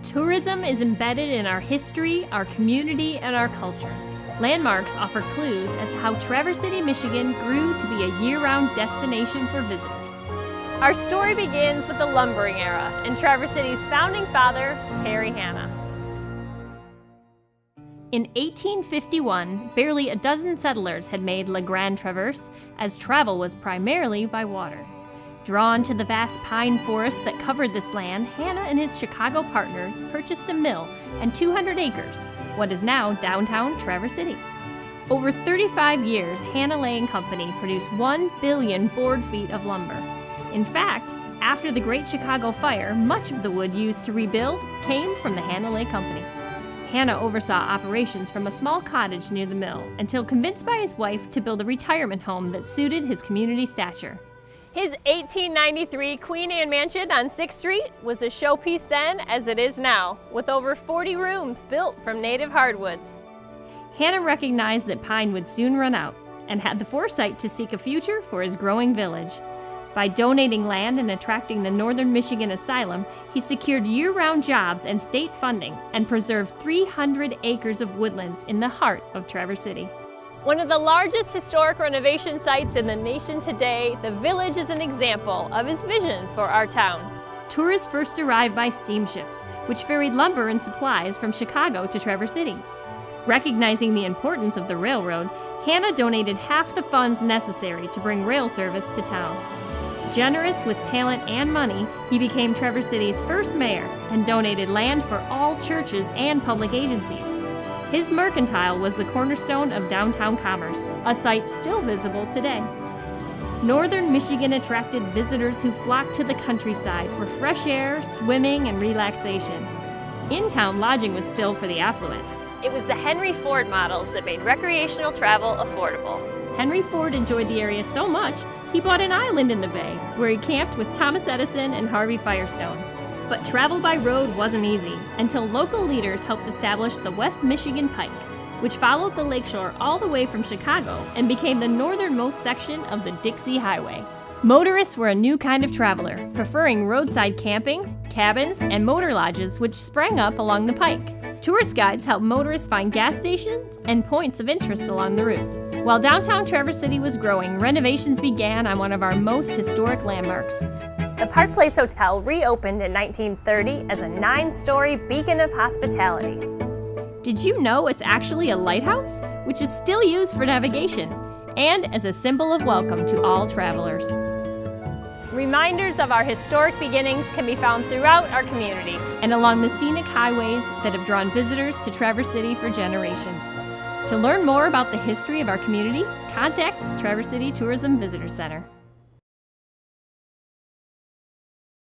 Tourism is embedded in our history, our community, and our culture. Landmarks offer clues as to how Traverse City, Michigan grew to be a year-round destination for visitors. Our story begins with the lumbering era and Traverse City's founding father, Harry Hanna. In 1851, barely a dozen settlers had made La Grande Traverse, as travel was primarily by water. Drawn to the vast pine forests that covered this land, Hanna and his Chicago partners purchased a mill and 200 acres, what is now downtown Traverse City. Over 35 years, Hanna Lay & Company produced 1 billion board feet of lumber. In fact, after the Great Chicago Fire, much of the wood used to rebuild came from the Hanna Lay Company. Hanna oversaw operations from a small cottage near the mill until convinced by his wife to build a retirement home that suited his community stature. His 1893 Queen Anne Mansion on 6th Street was a showpiece then as it is now, with over 40 rooms built from native hardwoods. Hanna recognized that pine would soon run out and had the foresight to seek a future for his growing village. By donating land and attracting the Northern Michigan Asylum, he secured year-round jobs and state funding and preserved 300 acres of woodlands in the heart of Traverse City. One of the largest historic renovation sites in the nation today, the village is an example of his vision for our town. Tourists first arrived by steamships, which ferried lumber and supplies from Chicago to Traverse City. Recognizing the importance of the railroad, Hanna donated half the funds necessary to bring rail service to town. Generous with talent and money, he became Traverse City's first mayor and donated land for all churches and public agencies. His mercantile was the cornerstone of downtown commerce, a site still visible today. Northern Michigan attracted visitors who flocked to the countryside for fresh air, swimming, and relaxation. In-town lodging was still for the affluent. It was the Henry Ford models that made recreational travel affordable. Henry Ford enjoyed the area so much, he bought an island in the bay, where he camped with Thomas Edison and Harvey Firestone. But travel by road wasn't easy until local leaders helped establish the West Michigan Pike, which followed the lakeshore all the way from Chicago and became the northernmost section of the Dixie Highway. Motorists were a new kind of traveler, preferring roadside camping, cabins, and motor lodges which sprang up along the pike. Tourist guides helped motorists find gas stations and points of interest along the route. While downtown Traverse City was growing, renovations began on one of our most historic landmarks. The Park Place Hotel reopened in 1930 as a 9-story beacon of hospitality. Did you know it's actually a lighthouse, which is still used for navigation and as a symbol of welcome to all travelers? Reminders of our historic beginnings can be found throughout our community and along the scenic highways that have drawn visitors to Traverse City for generations. To learn more about the history of our community, contact Traverse City Tourism Visitor Center.